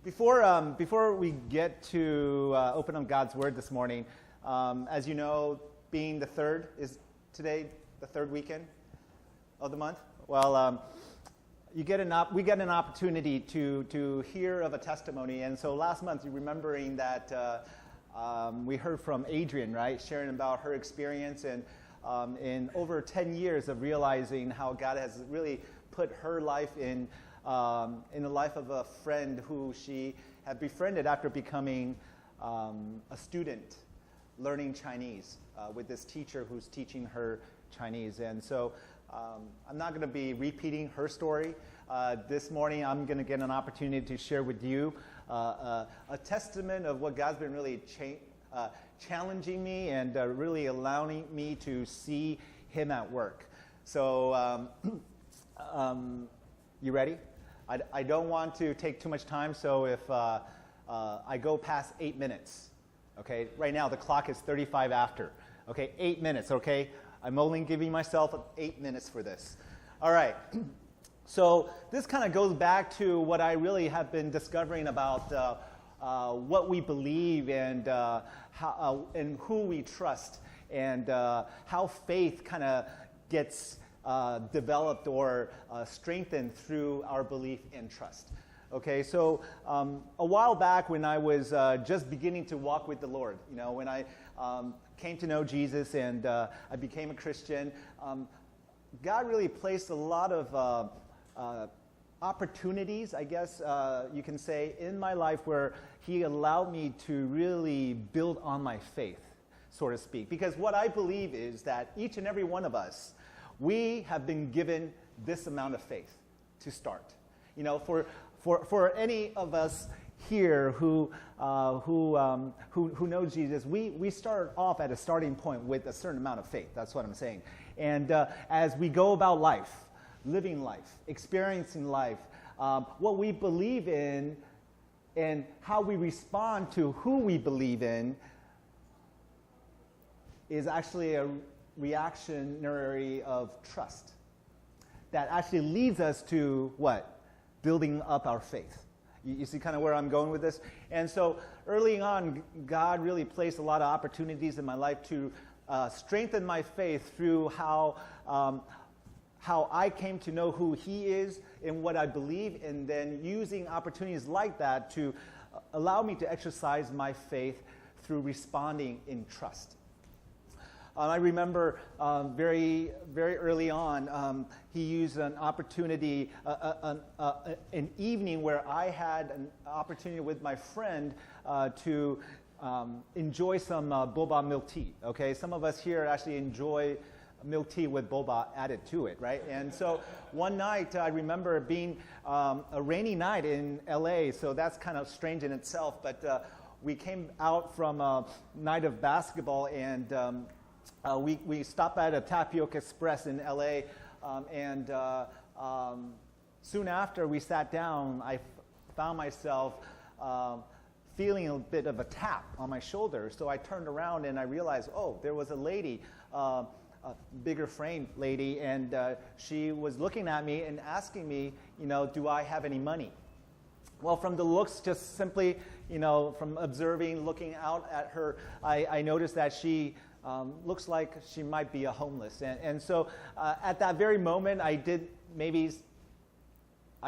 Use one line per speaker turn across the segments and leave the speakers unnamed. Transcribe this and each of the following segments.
Before we get to open up God's Word this morning, as you know, being the third, is today the third weekend of the month? Well, we get an opportunity to hear of a testimony. And so last month, you're remembering that we heard from Adrian, right, sharing about her experience and in over 10 years of realizing how God has really put her life in the life of a friend who she had befriended after becoming a student learning Chinese with this teacher who's teaching her Chinese. And so I'm not going to be repeating her story. This morning I'm going to get an opportunity to share with you a testament of what God's been really challenging me and really allowing me to see Him at work. So you ready? I don't want to take too much time, so if I go past 8 minutes, okay? Right now the clock is 35 after, okay? 8 minutes, okay? I'm only giving myself 8 minutes for this. All right. So this kind of goes back to what I really have been discovering about what we believe and how and who we trust and how faith kind of gets developed or strengthened through our belief and trust. Okay, so a while back when I was just beginning to walk with the Lord, you know, when I came to know Jesus and I became a Christian, God really placed a lot of opportunities, I guess you can say, in my life where He allowed me to really build on my faith, so to speak. Because what I believe is that each and every one of us, we have been given this amount of faith to start. You know, for any of us here who knows Jesus, we start off at a starting point with a certain amount of faith. That's what I'm saying. And as we go about life, living life, experiencing life, what we believe in and how we respond to who we believe in is actually a reactionary of trust that actually leads us to what? Building up our faith. You see kind of where I'm going with this? And so early on, God really placed a lot of opportunities in my life to strengthen my faith through how I came to know who He is and what I believe, and then using opportunities like that to allow me to exercise my faith through responding in trust. I remember very, very early on, He used an opportunity, an evening where I had an opportunity with my friend to enjoy some boba milk tea. Okay, some of us here actually enjoy milk tea with boba added to it, right? And so one night I remember being a rainy night in LA, so that's kind of strange in itself. But we came out from a night of basketball and we stopped at a Tapioca Express in LA, and soon after we sat down, I found myself feeling a bit of a tap on my shoulder. So I turned around and I realized, oh, there was a lady, a bigger frame lady, and she was looking at me and asking me, you know, do I have any money? Well, from the looks, just simply, you know, from observing, looking out at her, I noticed that she looks like she might be a homeless. And so at that very moment, I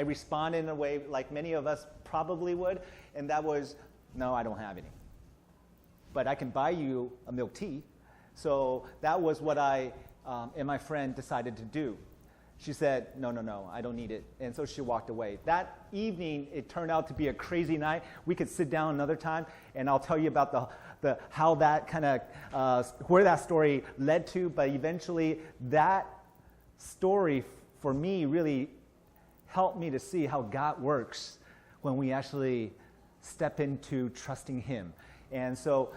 responded in a way like many of us probably would, and that was, no, I don't have any. But I can buy you a milk tea. So that was what I and my friend decided to do. She said, no, I don't need it. And so she walked away. That evening, it turned out to be a crazy night. We could sit down another time, and I'll tell you about how that kind of, where that story led to. But eventually, that story for me really helped me to see how God works when we actually step into trusting Him. And so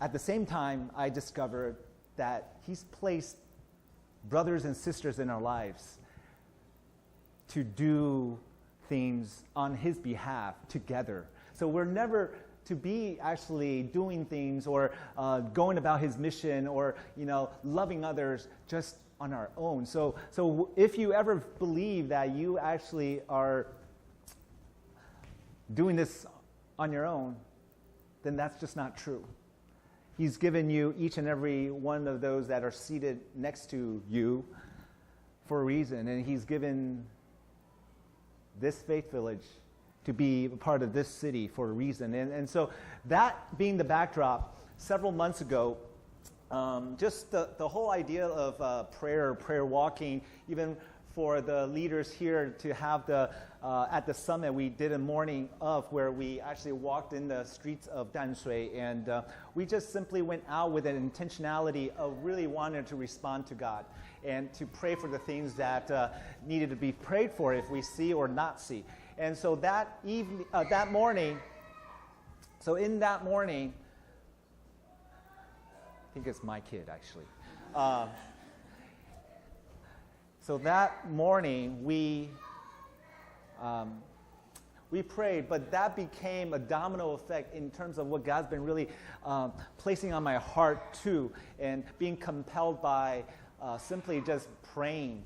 at the same time, I discovered that He's placed brothers and sisters in our lives to do things on His behalf together. So we're never to be actually doing things or going about His mission or, you know, loving others just on our own. So if you ever believe that you actually are doing this on your own, then that's just not true. He's given you each and every one of those that are seated next to you for a reason, and He's given this Faith Village to be a part of this city for a reason. And so that being the backdrop, several months ago, just the whole idea of prayer walking, even for the leaders here to have at the summit, we did a morning of where we actually walked in the streets of Danshui, and we just simply went out with an intentionality of really wanting to respond to God and to pray for the things that needed to be prayed for if we see or not see. And so that morning, in that morning, I think it's my kid actually. So that morning we prayed, but that became a domino effect in terms of what God's been really placing on my heart too, and being compelled by simply just praying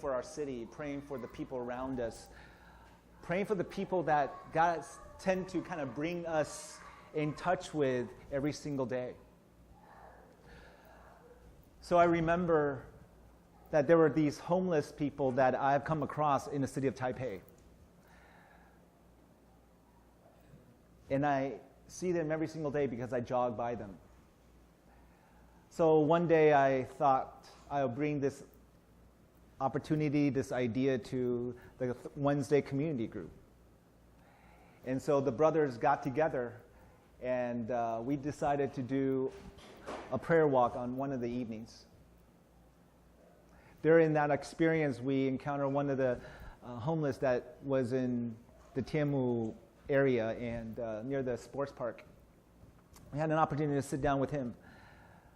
for our city, praying for the people around us, praying for the people that God tend to kind of bring us in touch with every single day. So I remember that there were these homeless people that I've come across in the city of Taipei. And I see them every single day because I jog by them. So one day I thought I'll bring this opportunity, this idea to the Wednesday community group. And so the brothers got together and we decided to do a prayer walk on one of the evenings. During that experience, we encountered one of the homeless that was in the Tianmu area and near the sports park. We had an opportunity to sit down with him.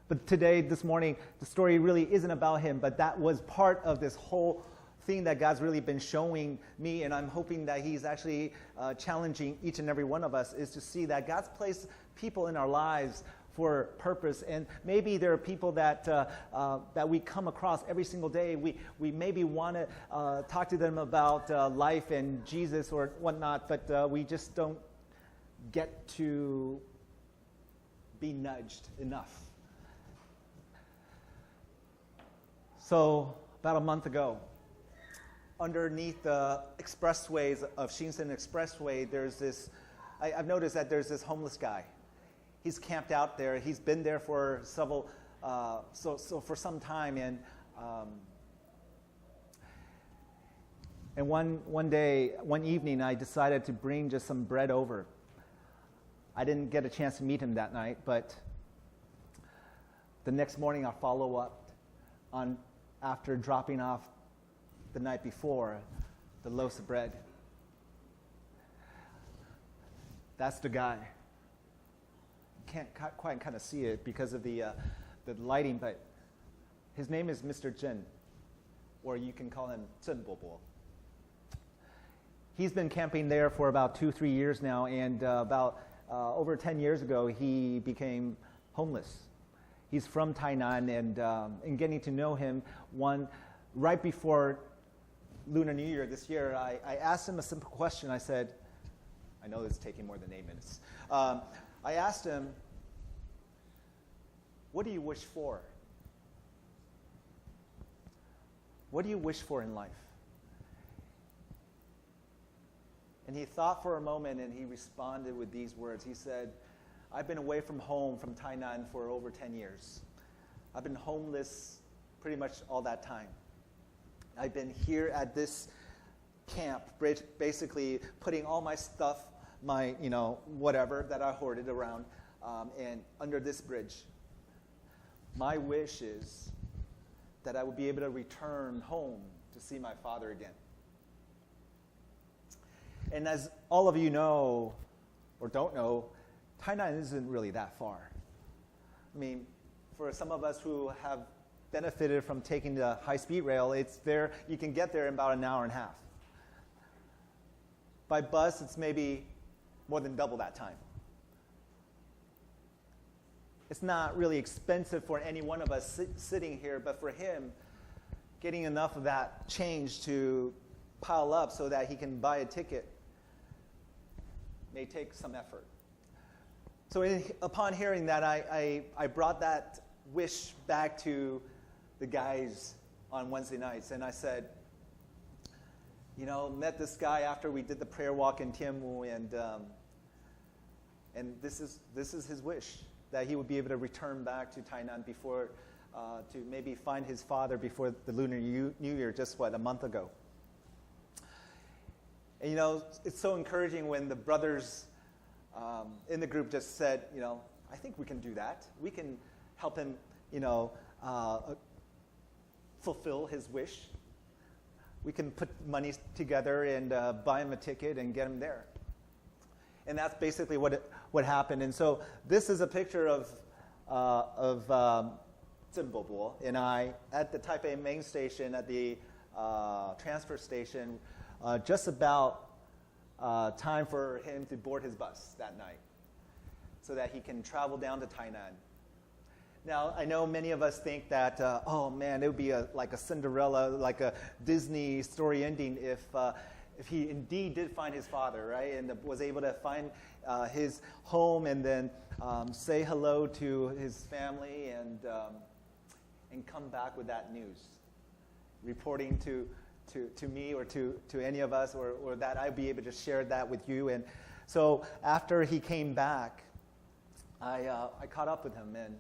But this morning, the story really isn't about him, but that was part of this whole thing that God's really been showing me, and I'm hoping that He's actually challenging each and every one of us, is to see that God's placed people in our lives for purpose. And maybe there are people that we come across every single day. We maybe want to talk to them about life and Jesus or whatnot, but we just don't get to be nudged enough. So about a month ago, underneath the expressways of Shinsen Expressway, I've noticed that there's this homeless guy. He's camped out there. He's been there for for some time, and one evening, I decided to bring just some bread over. I didn't get a chance to meet him that night, but the next morning I'll follow up after dropping off the night before the loaves of bread. That's the guy. Can't quite kind of see it because of the lighting, but his name is Mr. Zhen, or you can call him Zhen Bobo. He's been camping there for about 2-3 years now, and about over 10 years ago, he became homeless. He's from Tainan, and in getting to know him, right before Lunar New Year this year, I asked him a simple question. I said, I know this is taking more than 8 minutes. I asked him, what do you wish for? What do you wish for in life? And he thought for a moment, and he responded with these words. He said, I've been away from home, from Tainan, for over 10 years. I've been homeless pretty much all that time. I've been here at this camp, basically putting all my stuff, my, whatever that I hoarded around, and under this bridge. My wish is that I would be able to return home to see my father again. And as all of you know, or don't know, Tainan isn't really that far. I mean, for some of us who have benefited from taking the high-speed rail, it's there. You can get there in about an hour and a half. By bus, it's maybe more than double that time. It's not really expensive for any one of us sitting here, but for him, getting enough of that change to pile up so that he can buy a ticket may take some effort. So upon hearing that, I brought that wish back to the guys on Wednesday nights, and I said, met this guy after we did the prayer walk in Tianmu, and this is his wish, that he would be able to return back to Tainan before, to maybe find his father before the Lunar New Year, just a month ago. And it's so encouraging when the brothers in the group just said, I think we can do that. We can help him, fulfill his wish. We can put money together and buy him a ticket and get him there. And that's basically what happened. And so this is a picture of Zhen Bobo and I at the Taipei main station, at the transfer station, just about time for him to board his bus that night so that he can travel down to Tainan. Now, I know many of us think that, oh man, it would be like a Cinderella, like a Disney story ending if he indeed did find his father, right, and was able to find his home and then say hello to his family and come back with that news, reporting to me or to any of us, or that I'd be able to share that with you. And so after he came back, I caught up with him, and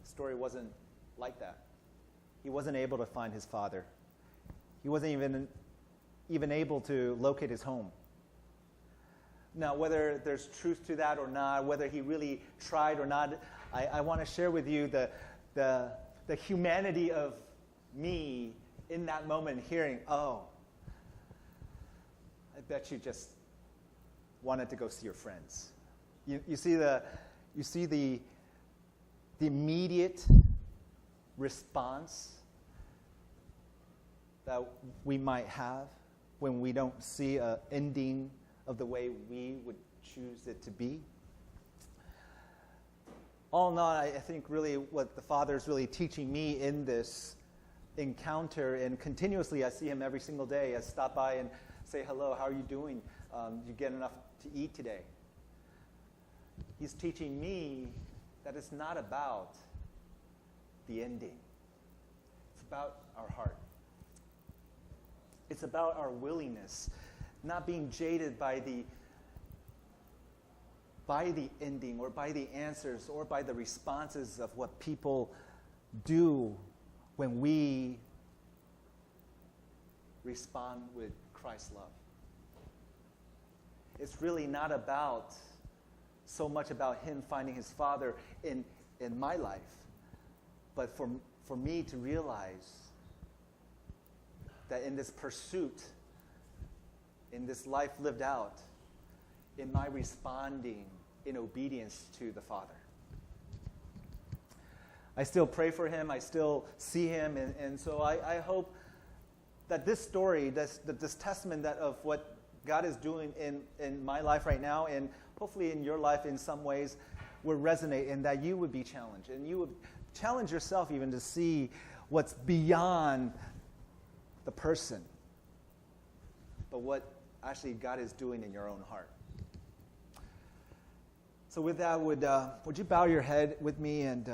the story wasn't like that. He wasn't able to find his father. He wasn't even able to locate his home. Now, whether there's truth to that or not, whether he really tried or not, I want to share with you the humanity of me in that moment, hearing, oh, I bet you just wanted to go see your friends. You see the immediate response that we might have when we don't see an ending of the way we would choose it to be. All in all, I think really what the Father is really teaching me in this encounter, and continuously I see him every single day. I stop by and say hello, how are you doing? Did you get enough to eat today? He's teaching me that it's not about the ending. It's about our heart. It's about our willingness, not being jaded by the ending or by the answers or by the responses of what people do when we respond with Christ's love. It's really not so much about him finding his father in my life, but for me to realize that in this pursuit, in this life lived out, in my responding in obedience to the Father. I still pray for him. I still see him. And so I hope that this story, this testament of what God is doing in my life right now, and hopefully in your life in some ways, will resonate, and that you would be challenged. And you would challenge yourself even to see what's beyond the person, but what actually God is doing in your own heart. So with that, would you bow your head with me and